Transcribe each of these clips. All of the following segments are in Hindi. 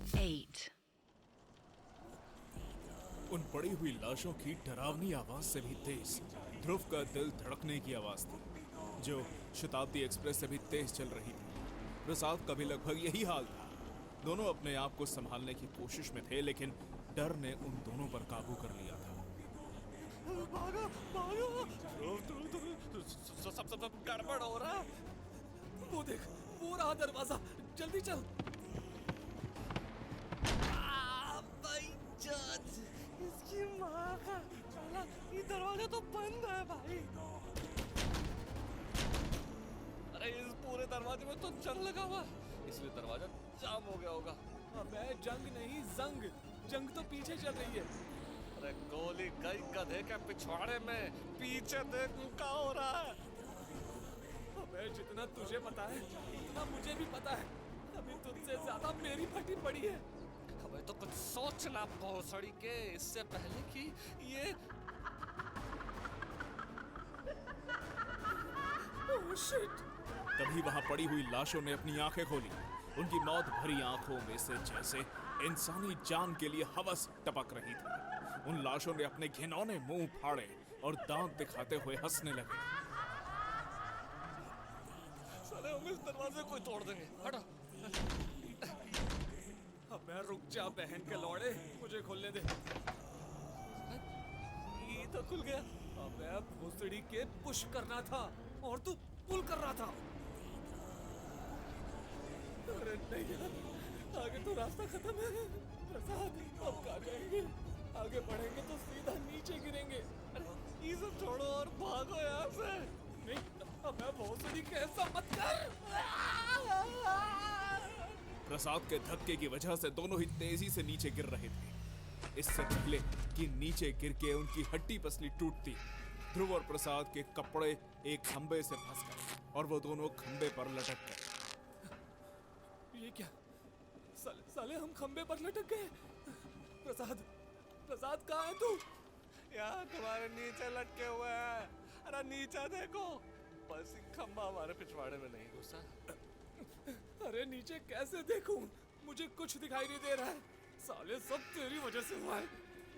8. उन पड़ी हुई लाशों की डरावनी आवाज से भी तेज ध्रुव का दिल धड़कने की आवाज थी, जो शताब्दी एक्सप्रेस से भी तेज चल रही थी। प्रसाद का भी लगभग यही हाल था। दोनों अपने आप को संभालने की कोशिश में थे, लेकिन डर ने उन दोनों पर काबू कर लिया था। भागो भागो, सब गड़बड़ हो रहा है। वो देख, वो रहा दरवाजा, जल्दी चल। भाई जज, इसकी माँ का साला, ये दरवाजा तो बंद है भाई। अरे इस पूरे दरवाजे में तो जंग लगा हुआ है, इसलिए दरवाजा जाम हो गया होगा। अबे जंग नहीं, जंग तो पीछे चल रही है। अरे गोली गई गधे के पिछवाड़े में, पीछे देख क्या हो रहा है। अबे जितना तुझे पता है उतना मुझे भी पता है। अभी तुझसे ज्यादा मेरी फटी पड़ी है। अबे तो कुछ सोचना भोसड़ी के, इससे पहले कि ये ओह शिट। तभी वहां पड़ी हुई लाशों ने अपनी आंखें खोली। उनकी मौत भरी आंखों में से जैसे इंसानी जान के लिए हवस टपक रही थी। उन लाशों ने अपने घिनौने मुंह फाड़े और दांत दिखाते हुए हंसने लगे। साले हम इस दरवाजे को तोड़ देंगे, हटो। अबे रुक जा बहन के लौड़े, मुझे खोलने दे। ये तो खुल गया। अबे भोसड़ी के पुश करना था और तू पुल कर रहा था। अरे नहीं यार, आगे तो रास्ता खत्म है। प्रसाद, अब कहाँ जाएंगे? आगे बढ़ेंगे तो सीधा नीचे गिरेंगे। ये सब छोड़ो और भागो यहाँ से। नहीं, अबे भोसड़ी के ऐसा मत कर। प्रसाद के धक्के की वजह से दोनों ही तेजी से नीचे गिर रहे थे। इससे पहले कि नीचे गिर के उनकी हड्डी पसली टूटती, ध्रुव और प्रसाद के कपड़े एक खंबे से फंस गए और वो दोनों खंबे पर लटक गए। ये क्या? साले हम खंबे पर लटक गए। प्रसाद कहाँ है तू? यहाँ तुम्हारे नीचे लटके हुए हैं। अरे नीचे देखो, बस एक खंबा हमारे पिछवाड़े में नहीं घुसा। अरे नीचे कैसे देखूं? मुझे कुछ दिखाई नहीं दे रहा है। साले सब तेरी वजह से हुआ है।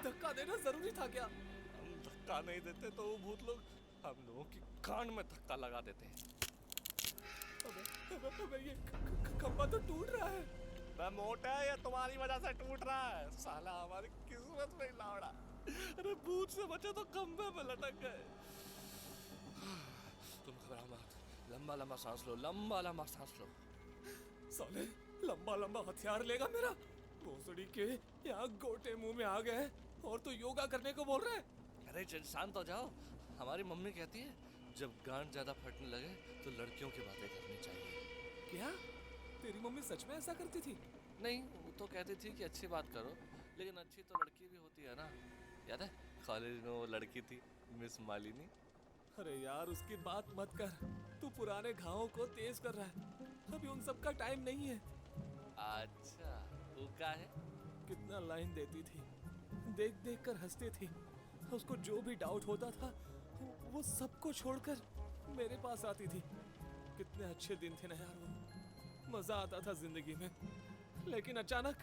धक्का देना जरूरी था क्या? हम धक्का नहीं देते तो वो भूत लोग हम लोगों की कान में धक्का लगा देते हैं। अबे ये खंबा तो टूट रहा है। मैं मोटा है या तुम्हारी वजह से टूट रहा है? साला हमारी किस्मत में लावड़ा। अरे भूत से बचे तो खंबे में लटक गए। तुम घबराओ मत, लंबा लंबा सांस लो, लंबा लंबा सांस लो। साले लंबा लंबा हथियार लेगा मेरा। भोसड़ी के यहाँ गोटे मुंह में आ गए और तो योगा करने को बोल रहे हैं। अरे शांत हो जाओ। हमारी मम्मी कहती है जब गांठ ज्यादा फटने लगे तो लड़कियों की बातें करनी चाहिए। क्या तेरी मम्मी सच में ऐसा करती थी? नहीं, वो तो कहती थी कि अच्छी बात करो, लेकिन अच्छी तो लड़की भी होती है ना। याद है कॉलेज में वो लड़की थी, मिस मालिनी। अरे यार उसकी बात मत कर, तू पुराने घावों को तेज कर रहा है। अभी उन सब का टाइम नहीं है। अच्छा, वो क्या है? कितना लाइन देती थी, देख देख कर हंसती थी। उसको जो भी डाउट होता था वो सबको छोड़कर मेरे पास आती थी। कितने अच्छे दिन थे ना यार वो, मजा आता था जिंदगी में। लेकिन अचानक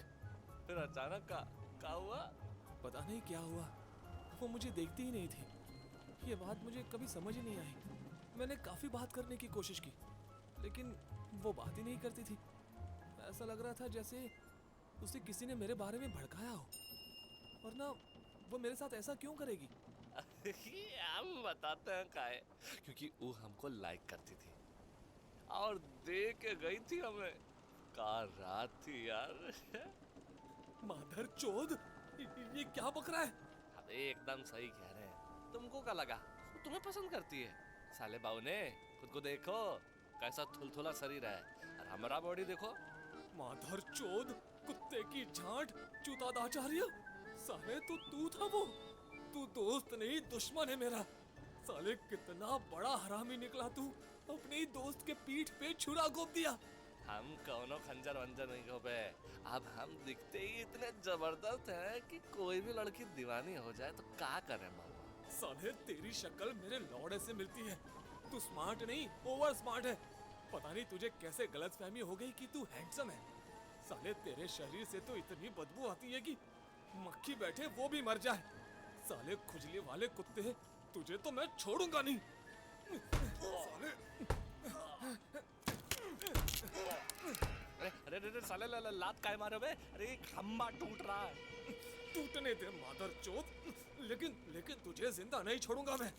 फिर अचानक क्या हुआ? पता नहीं क्या हुआ, वो मुझे देखती ही नहीं थी। ये बात मुझे कभी समझ ही नहीं आई। मैंने काफी बात करने की कोशिश की, लेकिन वो बात ही नहीं करती थी। ऐसा लग रहा था जैसे उसे किसी ने मेरे बारे में भड़काया हो, वरना वो मेरे साथ ऐसा क्यों करेगी? हम बताते हैं का है, क्योंकि वो हमको लाइक करती थी और दे के गई थी हमें। का रात थी यार। माधर चोद, ये क्या बक रहा है? अरे एकदम सही कह रहे हैं। तुमको क्या लगा वो तुम्हें पसंद करती है? साले बाऊ ने खुद को देखो, कैसा थुलथुला शरीर है, और हमारा बॉडी देखो। माधर चोद, कुत्ते की झांट, चूतादाचार्य। साले तू था वो? तू दोस्त नहीं दुश्मन है मेरा। साले कितना बड़ा हरामी निकला तू, अपने ही दोस्त के पीठ पे छुरा घोंप दिया। हम कौनो खंजर वंजर नहीं हो बे। अब हम दिखते ही इतने जबरदस्त हैं कि कोई भी लड़की दीवानी हो जाए तो क्या करें मामा। साले तेरी शक्ल मेरे लौड़े से मिलती है। तू स्मार्ट नहीं, ओवर स्मार्ट है। पता नहीं तुझे कैसे गलतफहमी हो गई कि तू हैंडसम है। साले तेरे शरीर से तो इतनी बदबू आती है कि मक्खी बैठे वो भी मर जाए। साले खुजली वाले कुत्ते, तुझे तो मैं छोड़ूंगा नहीं। साले अरे अरे अरे साले लात काय मारे बे? अरे खम्बा टूट रहा है। टूटने दे मादर चोद, लेकिन तुझे जिंदा नहीं छोड़ूंगा मैं।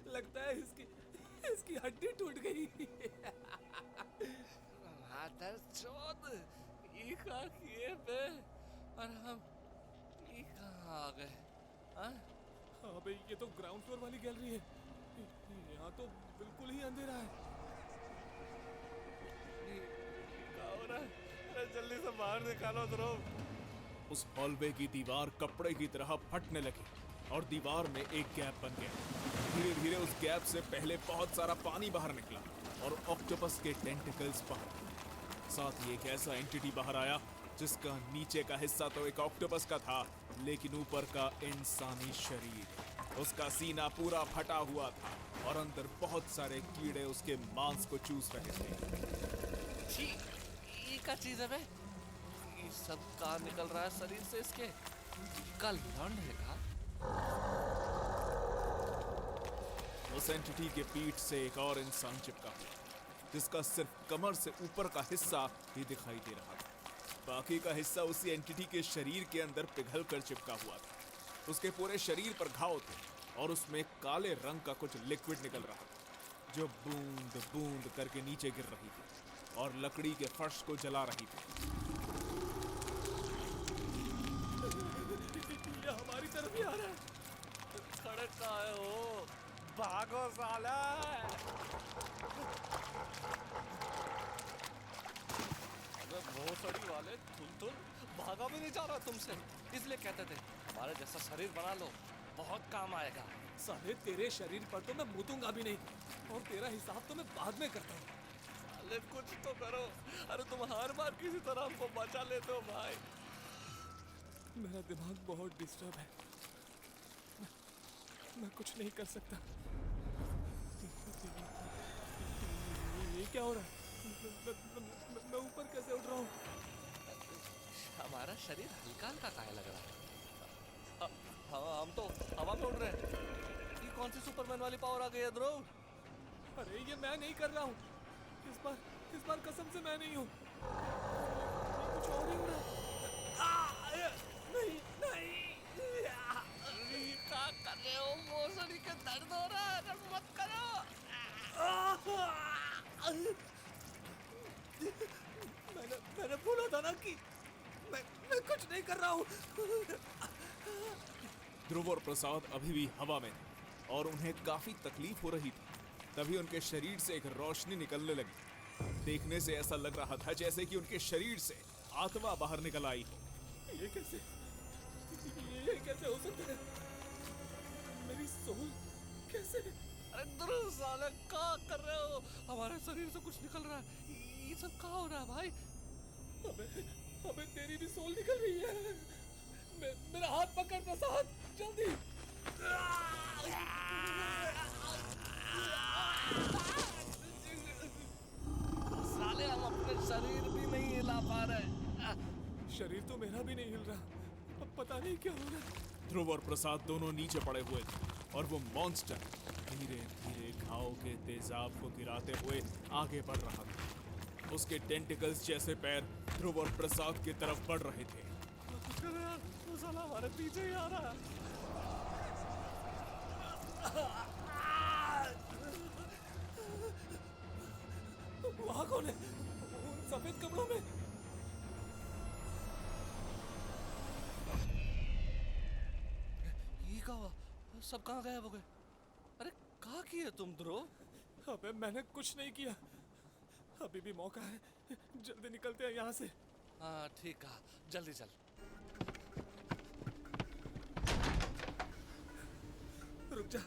लगता है इसकी हड्डी टूट गई। मादर चोद, ये का किए बे? और हम ये कहाँ आ गए? हाँ? हाँ भाई, ये तो ग्राउंड फ्लोर वाली गैलरी है। यहाँ तो बिल्कुल ही अंधेरा है। क्या हो रहा है? अरे जल्दी से बाहर निकालो ध्रुव। उस हॉलवे की दीवार कपड़े की तरह फटने लगी और दीवार में एक गैप बन गया। धीरे धीरे उस गैप से पहले बहुत सारा पानी बाहर निकला और ऑक्टोपस के टेंटिकल्स बाहर आए। साथ ही एक ऐसा एंटिटी बाहर आया जिसका नीचे का हिस्सा तो एक ऑक्टोपस का था, लेकिन ऊपर का इंसानी शरीर। उसका सीना पूरा फटा हुआ था और अंदर बहुत सारे कीड़े उसके मांस को चूस रहे थे। छी, ये क्या चीज है बे? ये सब कहाँ निकल रहा है शरीर से इसके? कल लौंड है का? उस एंटिटी के पीठ से एक और इंसान चिपका हुआ, जिसका सिर्फ कमर से ऊपर का हिस्सा ही दिखाई दे रहा था। बाकी का हिस्सा उसी एंटिटी के शरीर के अंदर पिघल कर चिपका हुआ था। उसके पूरे शरीर पर घाव थे और उसमें काले रंग का कुछ लिक्विड निकल रहा था, जो बूंद बूंद करके नीचे गिर रही थी और लकड़ी के फर्श को जला रही थी। ये हमारी तरफ ही आ रहा है। खड़े कहाँ है हो? भागो साला! अबे भोसड़ी वाले, तुल भागा भी नहीं जा रहा तुमसे। इसलिए कहते थे हमारे जैसा शरीर बना लो, बहुत काम आएगा। साले तेरे शरीर पर तो मैं मुतूंगा भी नहीं, और तेरा हिसाब तो मैं बाद में करता हूँ। साले कुछ तो करो। अरे तुम हर बार किसी तरह हमको बचा लेते हो भाई। मेरा दिमाग बहुत डिस्टर्ब है। मैं कुछ नहीं कर सकता। ये क्या हो रहा है? मैं ऊपर कैसे उठ रहा हूँ? हमारा शरीर हल्का हल्का काहे लग रहा है? हाँ, हम तो हवा में उड़ रहे हैं। ये कौन सी सुपरमैन वाली पावर आ गई है ध्रुव? अरे ये मैं नहीं कर रहा हूँ। इस बार कसम से मैं नहीं हूँ। ये कुछ और ही हो रहा है। नहीं नहीं। ये क्या कर रहे हो? भोसड़ी के दर्द हो रहा है, अगर मत करो। मैंने बोला था ना कि मैं कुछ नहीं कर रहा हूँ। ध्रुव और प्रसाद अभी भी हवा में थे और उन्हें काफी तकलीफ हो रही थी। तभी उनके शरीर से एक रोशनी निकलने लगी। देखने से ऐसा लग रहा था जैसे कि उनके शरीर से आत्मा बाहर निकल आई हो। ये कैसे हो सकता है? मेरी सोल कैसे? अरे ध्रुव साले क्या कर रहे हो? हमारे शरीर से कुछ निकल रहा है। ये सब क्या हो रहा है भाई? अबे तेरी भी सोल निकल रही है। मेरा हाथ पकड़ प्रसाद, जल्दी। साले हम अपने शरीर भी नहीं हिला पा रहे। शरीर तो मेरा भी नहीं हिल रहा। अब पता नहीं क्या हो रहा है। ध्रुव और प्रसाद दोनों नीचे पड़े हुए थे और वो मॉन्स्टर धीरे धीरे घाव के तेजाब को गिराते हुए आगे बढ़ रहा था। उसके टेंटिकल्स जैसे पैर ध्रुव और प्रसाद की तरफ बढ़ रहे थे। वो साला हमारे पीछे ही आ रहा है। वहाँ कौन है? उन सफेद कपड़ों में? ये क्या हुआ? सब कहाँ गायब हो गए? अरे कहाँ किए तुम ध्रुव? अबे मैंने कुछ नहीं किया। अभी भी मौका है, जल्दी निकलते हैं यहाँ से। हाँ ठीक है, जल्दी चल। रुक जा।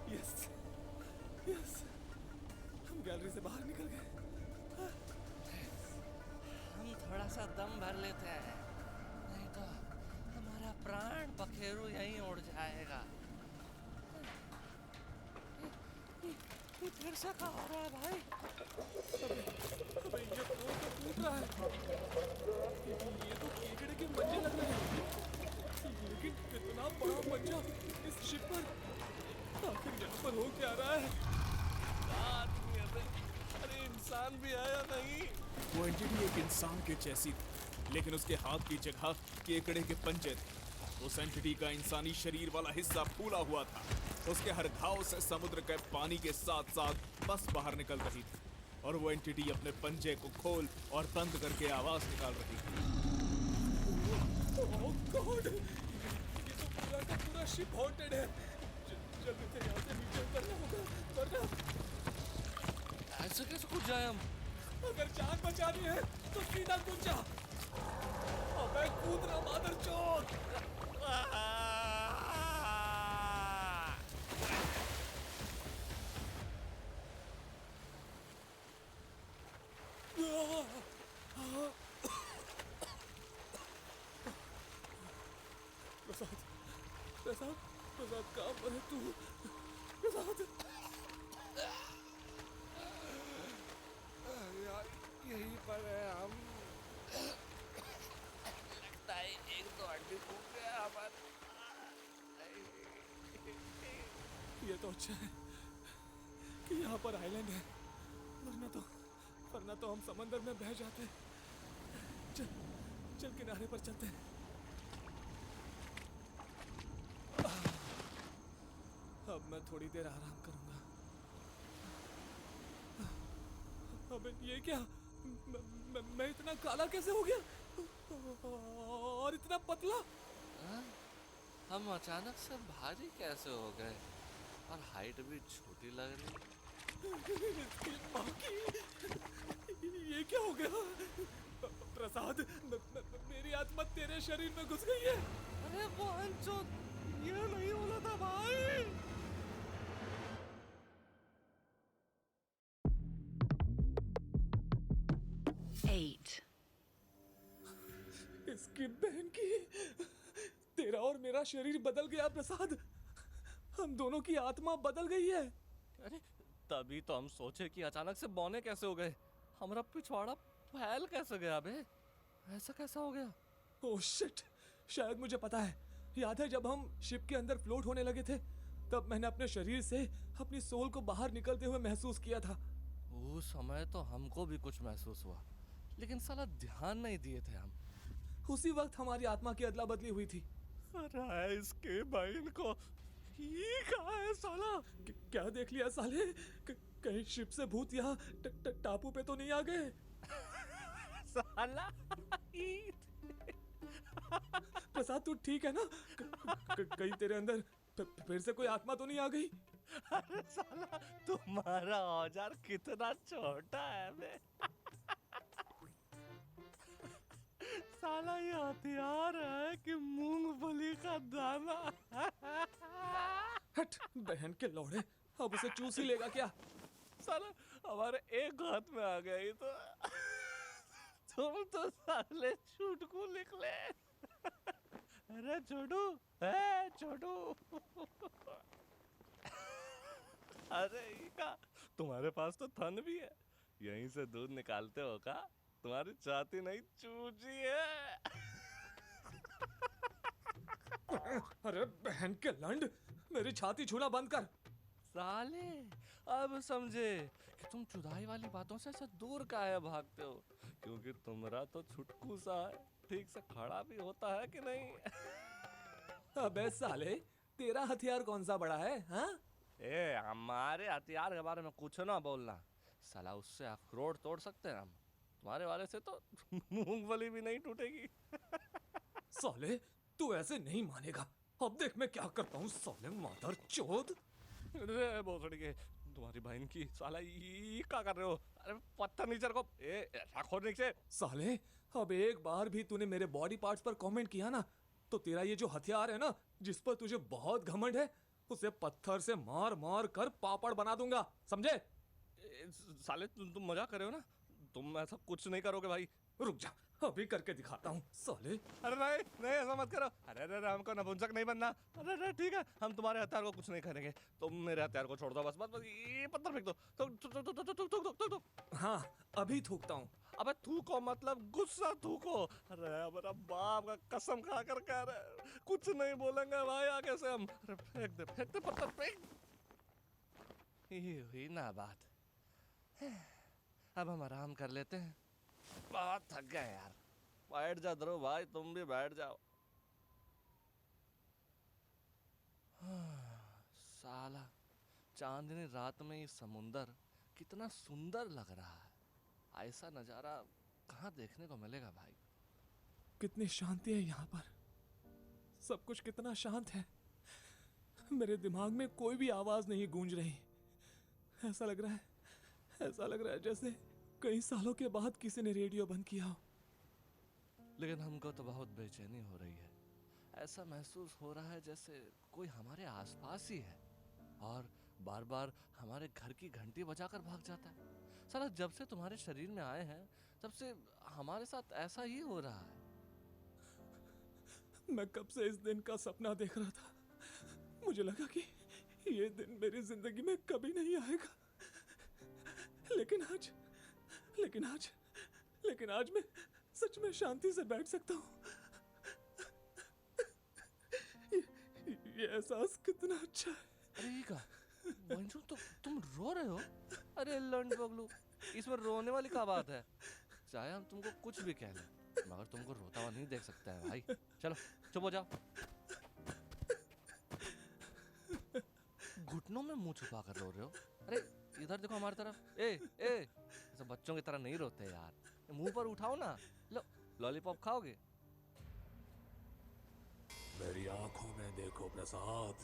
यस, हम गैलरी से बाहर निकल गए। हम थोड़ा सा दम भर लेते हैं, नहीं तो प्राण पखेरु यहीं उड़ जाएगा। ये फिर से कहाँ हो रहा है भाई? अबे ये पोल तो टूट रहा है। ये तो केकड़े के मंजे लग रहे हैं। लेकिन कितना बड़ा मंजा इस शिप पर। आखिर यहाँ पर हो क्या रहा है? आदमी है बे। अरे इंसान भी है या नहीं? वो एंटिटी एक इंसान के जैसी थी, लेकिन उसके हाथ की जगह केकड़े के पंजे थे। उस एंटिटी का इंसानी शरीर वाला हिस्सा फूला हुआ था। उसके हर घाव से समुद्र के पानी के साथ साथ बस बाहर निकल रही थी, और वो एंटिटी अपने पंजे को खोल और बंद करके आवाज निकाल रही थी। ओह गॉड! ये तो पूरा का पूरा शिप हॉन्टेड है। जल्दी से यहाँ से नीचे उतरना होगा, वरना ऐसे कैसे कूद जाए हम? अगर जान बचानी है तो सीधा कूद जा। अबे कूद ना मादरचोद! प्रसाद, प्रसाद, प्रसाद कहाँ पर है तू? प्रसाद! यहीं पर है हम। लगता है एक तो हड्डी फूट गया हमारा। ये तो अच्छा है कि यहाँ पर आइलैंड है, वरना तो हम समंदर में बह जाते। चल चल किनारे पर चलते हैं। अब मैं थोड़ी देर आराम करूंगा। अबे ये क्या? मैं इतना काला कैसे हो गया और इतना पतला? हाँ? हम अचानक से भारी कैसे हो गए और हाइट भी छोटी लग रही? इसकी माँ की, ये क्या हो गया? प्रसाद, मेरी आत्मा तेरे शरीर में घुस गई है। अरे वो अंचोद, ये नहीं होना था भाई। इसकी बहन की, तेरा और मेरा शरीर बदल गया प्रसाद। हम दोनों की आत्मा बदल गई है। अरे तभी तो हम सोचे कि अचानक से बौने कैसे हो गए, हमारा पिछवाड़ा फैल कैसे गया बे? ऐसा कैसा हो गया? ओह शिट, शायद मुझे पता है। याद है जब हम शिप के अंदर फ्लोट होने लगे थे, तब मैंने अपने शरीर से अपनी सोल को बाहर निकलते हुए महसूस किया था। उस समय तो हमको भी कुछ महसूस हुआ, लेकिन साला ध्यान नहीं दिए थे हम। उसी वक्त हमारी आत्मा की अदला बदली हुई थी। अरे इसके बहन को, ये कहाँ है साला? क्या देख लिया साले? कहीं शिप से भूत यहाँ टापू पे तो नहीं आ गए? साला प्रसाद तू ठीक है ना? कहीं तेरे अंदर फिर से कोई आत्मा तो नहीं आ गई? अरे साला तुम्हारा औजार कितना छोटा है बे। साला ये हथियार है कि मूंगफली का दाना? हट बहन के लौड़े, अब उसे चूस ही लेगा क्या? साला हमारे एक हाथ में आ गया ही तो। तुम तो साले छुटकू निकले। अरे छोटू, छोटू। अरे का तुम्हारे पास तो थन भी है, यहीं से दूध निकालते हो का? तुम्हारी छाती नहीं चूजी है। अरे बहन के लंड, मेरी छाती छूना बंद कर। साले अब समझे कि तुम चुदाई वाली बातों से ऐसे दूर काहे भागते हो, क्योंकि तुम्हारा तो छुटकू सा है, ठीक से खड़ा भी होता है कि नहीं? अबे साले, तेरा हथियार कौन सा बड़ा है? हाँ? ए हमारे हथियार के बारे में कुछ ना बोलना, साला उससे अखरोट तोड़ सकते हैं हम, तुम्हारे वाले से तो मूंगफली भी नहीं टूटेगी। साले तू ऐसे नहीं मानेगा। अब देख मैं क्या करता हूँ साले मादर चोद। अरे भोसड़ी के तुम्हारी बहन की, साला ये क्या कर रहे हो? अरे पत्थर नीचे रखो, रखो नीचे। साले अब एक बार भी तूने मेरे बॉडी पार्ट्स पर कमेंट किया ना, तो तेरा ये जो हथियार है ना, जिस पर तुझे बहुत घमंड है, उसे पत्थर से मार मार कर पापड़ बना दूंगा, समझे? साले तुम मजाक कर रहे हो ना? तुम ऐसा कुछ नहीं करोगे भाई। रुक जा, अभी करके दिखाता हूँ साले। अरे नहीं नहीं, ऐसा मत करो। अरे अरे अरे, हमको नपुंसक नहीं बनना। अरे अरे ठीक है, हम तुम्हारे हथियार को कुछ नहीं करेंगे। तुम मेरे हथियार को छोड़ दो, बस बस बस, ये पत्थर फेंक दो। तो हाँ अभी थूकता हूँ। अबे थूको मतलब गुस्सा थूको। अरे मेरा बाप का कसम खा कर कह रहे, कुछ नहीं बोलेंगे भाई आगे से हम। अरे फेंक दे पत्थर, फेंक। ये हुई ना बात। अब हम आराम कर लेते हैं, बहुत थक गए यार। बैठ जा ध्रुव भाई, तुम भी बैठ जाओ। साला चांदनी रात में ये समुंदर कितना सुंदर लग रहा है। ऐसा नजारा कहाँ देखने को मिलेगा भाई। कितनी शांति है यहाँ पर, सब कुछ कितना शांत है। मेरे दिमाग में कोई भी आवाज नहीं गूंज रही। ऐसा लग रहा है जैसे कई सालों के बाद किसी ने रेडियो बंद किया हो। लेकिन हमको तो बहुत बेचैनी हो रही है। ऐसा महसूस हो रहा है जैसे कोई हमारे आसपास ही है और बार बार हमारे घर की घंटी बजाकर भाग जाता है। साला जब से तुम्हारे शरीर में आए हैं तब से हमारे साथ ऐसा ही हो रहा है। मैं कब से इस दिन का सपना देख रहा था। मुझे लगा कि ये दिन मेरी जिंदगी में कभी नहीं आएगा। लेकिन आज मैं सच में शांति से बैठ सकता हूँ। ये एहसास कितना अच्छा है। अरे ये का बंजू, तो तुम रो रहे हो? अरे लंड बगलू, इसमें रोने वाली क्या बात है? चाहे हम तुमको कुछ भी कह लें, मगर तुमको रोता हुआ नहीं देख सकता है भाई। चलो चुप हो जाओ। घुटनों में मुंह छुपा कर रो रहे हो? अरे इधर देखो हमारी तरफ। ए ऐसे बच्चों की तरह नहीं रोते यार। मुंह पर उठाओ ना। लो लॉलीपॉप खाओगे? मेरी आंखों में देखो प्रसाद।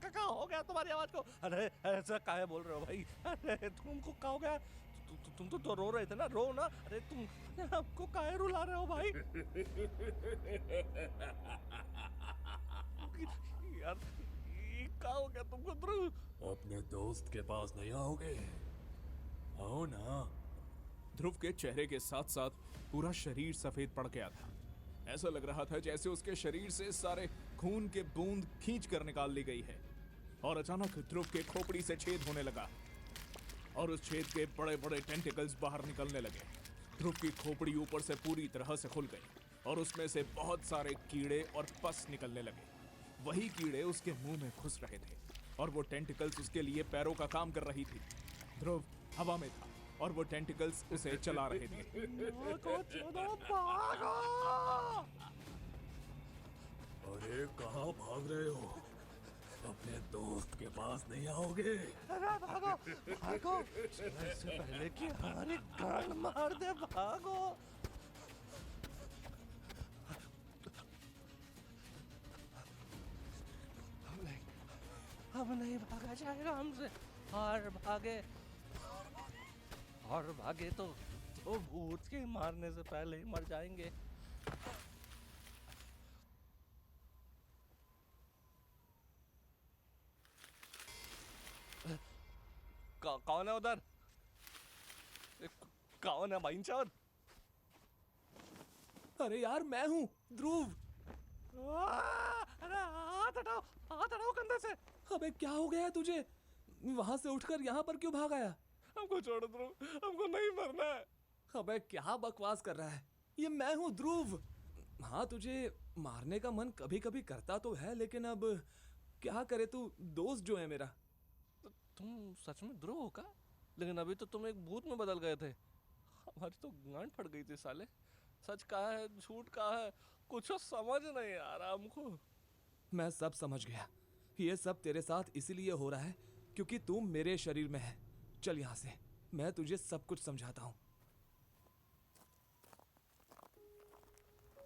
क्या हो गया तुम्हारी आवाज को? अरे ऐसा काहे बोल रहे हो भाई? अरे तुमको क्या हो गया? तुम तो रो रहे थे ना, रो ना। अरे तुम हमको काहे रुला रहे हो भाई? यार ये क्या हो गया तुमको ध्रुव? अपने दोस्त के पास नहीं आओगे? आओ ना। ध्रुव के चेहरे के साथ साथ पूरा शरीर सफेद पड़ गया था। ऐसा लग रहा था जैसे उसके शरीर से सारे खून के बूंद खींच कर निकाल ली गई है। और अचानक ध्रुव के खोपड़ी से छेद होने लगा और उस छेद के बड़े बड़े टेंटिकल्स बाहर निकलने लगे। ध्रुव की खोपड़ी ऊपर से पूरी तरह से खुल गई और उसमें से बहुत सारे कीड़े और पस निकलने लगे। वही कीड़े उसके मुंह में घुस रहे थे और वो टेंटिकल्स उसके लिए पैरों का काम कर रही थी। ध्रुव हवा में था और वो टेंटिकल्स उसे चला रहे थे। अरे कहाँ भाग रहे हो? अपने दोस्त के पास नहीं आओगे? अरे भागो भागो, इससे पहले कि हमारी गांड मार दे, भागो। अब नहीं भागा जाएगा हमसे। और भागे तो भूत के मारने से पहले ही मर जाएंगे। कौन है उधर? कौन है भाईचोद? अरे यार मैं हूँ ध्रुव। अरे हाथ हटाओ कंधे से। अबे क्या हो गया तुझे? वहां से उठकर यहाँ पर क्यों भाग आया? हमको छोड़ दो, हमको नहीं मरना है। अबे क्या बकवास कर रहा है? ये मैं हूँ ध्रुव। हाँ तुझे मारने का मन कभी कभी करता तो है, लेकिन अब क्या करे, तू दोस्त जो है मेरा। तो तुम सच में ध्रुव हो का? लेकिन अभी तो तुम एक भूत में बदल गए थे। हमारी तो गांड फट गई थी साले। सच कहा है झूठ कहा है कुछ समझ नहीं आ रहा हमको। मैं सब समझ गया। ये सब तेरे साथ इसीलिए हो रहा है क्योंकि तू मेरे शरीर में है। चल यहाँ से, मैं तुझे सब कुछ समझाता हूँ।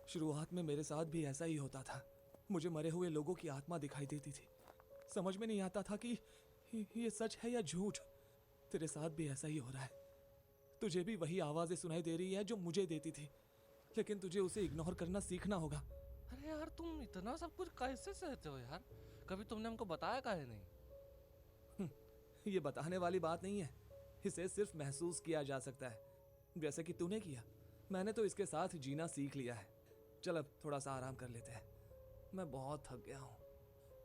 शुरुआत में मेरे साथ भी ऐसा ही होता था। मुझे मरे हुए लोगों की आत्मा दिखाई देती थी। समझ में नहीं आता था कि ये सच है या झूठ। तेरे साथ भी ऐसा ही हो रहा है। तुझे भी वही आवाजें सुनाई दे रही है जो मुझे देती थी, लेकिन तुझे उसे इग्नोर करना सीखना होगा। अरे यार तुम इतना सब कुछ कैसे सहते हो यार? कभी तुमने हमको बताया काहे नहीं? ये बताने वाली बात नहीं है, इसे सिर्फ महसूस किया जा सकता है, जैसे कि तूने किया। मैंने तो इसके साथ जीना सीख लिया है। चल अब थोड़ा सा आराम कर लेते हैं, मैं बहुत थक गया हूँ।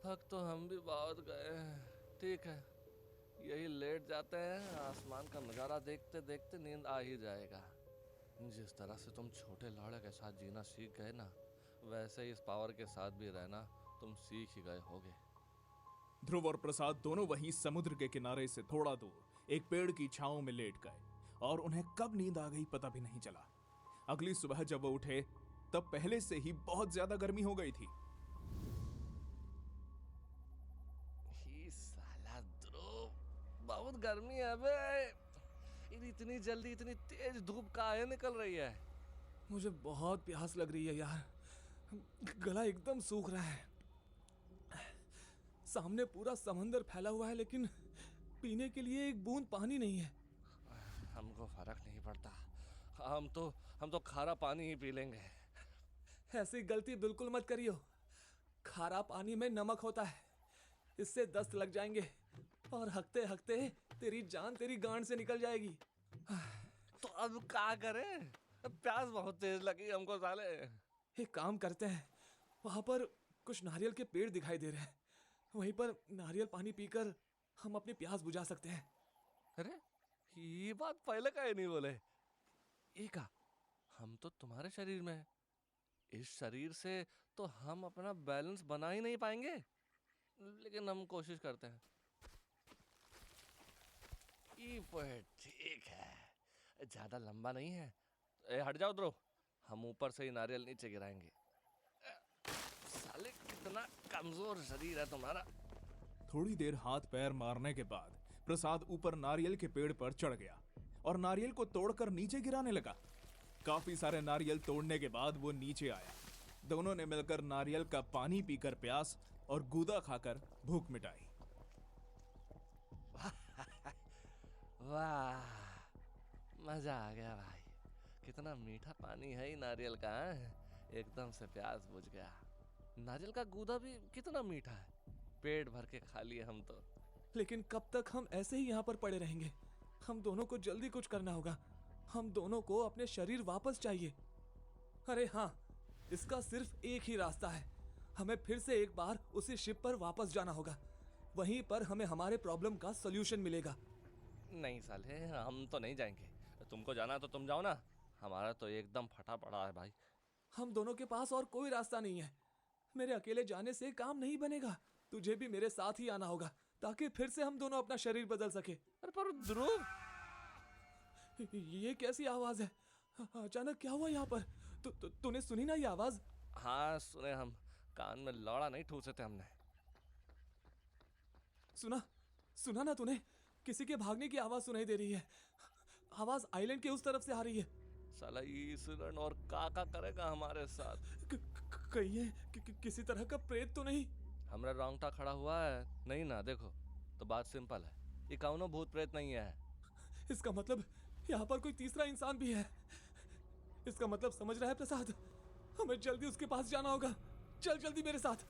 थक तो हम भी बहुत गए हैं। ठीक है, यही लेट जाते हैं, आसमान का नज़ारा देखते देखते नींद आ ही जाएगा। जिस तरह से तुम छोटे लौड़े के साथ जीना सीख गए ना, वैसे ही इस पावर के साथ भी रहना तुम सीख ही गए होगे। ध्रुव और प्रसाद दोनों वहीं समुद्र के किनारे से थोड़ा दूर एक पेड़ की छांव में लेट गए और उन्हें कब नींद आ गई पता भी नहीं चला। अगली सुबह जब वो उठे तब पहले से ही बहुत ज्यादा गर्मी हो गई थी। ही साला ध्रुव, बहुत गर्मी है बे। इतनी जल्दी इतनी तेज धूप काहे निकल रही है? मुझे बहुत प्यास लग रही है यार, गला एकदम सूख रहा है। सामने पूरा समंदर फैला हुआ है, लेकिन पीने के लिए एक बूंद पानी नहीं है। हमको फर्क नहीं पड़ता, हम तो खारा पानी ही पी लेंगे। ऐसी गलती बिल्कुल मत करियो। खारा पानी में नमक होता है, इससे दस्त लग जाएंगे और हकते हकते तेरी जान तेरी गांड से निकल जाएगी। तो अब क्या करें? प्यास बहुत तेज लगी हमको साले। एक काम करते हैं, वहां पर कुछ नारियल के पेड़ दिखाई दे रहे हैं, वहीं पर नारियल पानी पीकर हम अपनी प्यास बुझा सकते हैं। अरे ये बात पहले काहे नहीं बोले? ये का हम तो तुम्हारे शरीर में हैं। इस शरीर से तो हम अपना बैलेंस बना ही नहीं पाएंगे, लेकिन हम कोशिश करते हैं। ये पॉइंट ठीक है, ज्यादा लंबा नहीं है। हट जाओ ध्रुव, हम ऊपर से ही नारियल नीचे गिराएंगे। साले कितना कमजोर शरीर है तुम्हारा। थोड़ी देर हाथ पैर मारने के बाद प्रसाद ऊपर नारियल के पेड़ पर चढ़ गया और नारियल को तोड़कर नीचे गिराने लगा। काफी सारे नारियल तोड़ने के बाद वो नीचे आया। दोनों ने मिलकर नारियल का पानी पीकर प्यास और गूदा खाकर भूख मिटाई। वाह, मजा आ गया भाई। कितना मीठा पानी है ये नारियल का। एकदम से प्यास बुझ गया। नारियल का गूदा भी कितना मीठा है, पेट भर के खा लिए हम तो। लेकिन कब तक हम ऐसे ही यहाँ पर पड़े रहेंगे? हम दोनों को जल्दी कुछ करना होगा। हम दोनों को अपने शरीर वापस चाहिए। अरे हाँ, इसका सिर्फ एक ही रास्ता है। हमें फिर से एक बार उसी शिप पर वापस जाना होगा। वहीं पर हमें हमारे प्रॉब्लम का सॉल्यूशन मिलेगा। नहीं साले, हम तो नहीं जाएंगे। तुमको जाना है तो तुम जाओ ना, हमारा तो एकदम फटा पड़ा है भाई। हम दोनों के पास और कोई रास्ता नहीं है। मेरे अकेले जाने से काम नहीं बनेगा। तुझे भी मेरे साथ ही आना होगा ताकि फिर से हम दोनों अपना शरीर बदल सके। अरे पर ध्रुव, ये कैसी आवाज है? अचानक क्या हुआ यहाँ पर? तूने सुनी ना ये आवाज? हाँ सुने, हम कान में लौड़ा नहीं ठूसे थे हमने। सुना ना तूने? किसी के भागने की आवाज सुनाई दे रही है। आवाज आइलैंड के उस तरफ से आ रही है। साला ईश्वरन और काका करेगा हमारे साथ। कहीं है किसी तरह का प्रेत तो नहीं? हमरा रोंगटा खड़ा हुआ है। नहीं ना, देखो तो बात सिंपल है, ये कौनो भूत प्रेत नहीं है। इसका मतलब यहाँ पर कोई तीसरा इंसान भी है। इसका मतलब समझ रहा है प्रसाद? हमें जल्दी उसके पास जाना होगा। चल जल्दी मेरे साथ।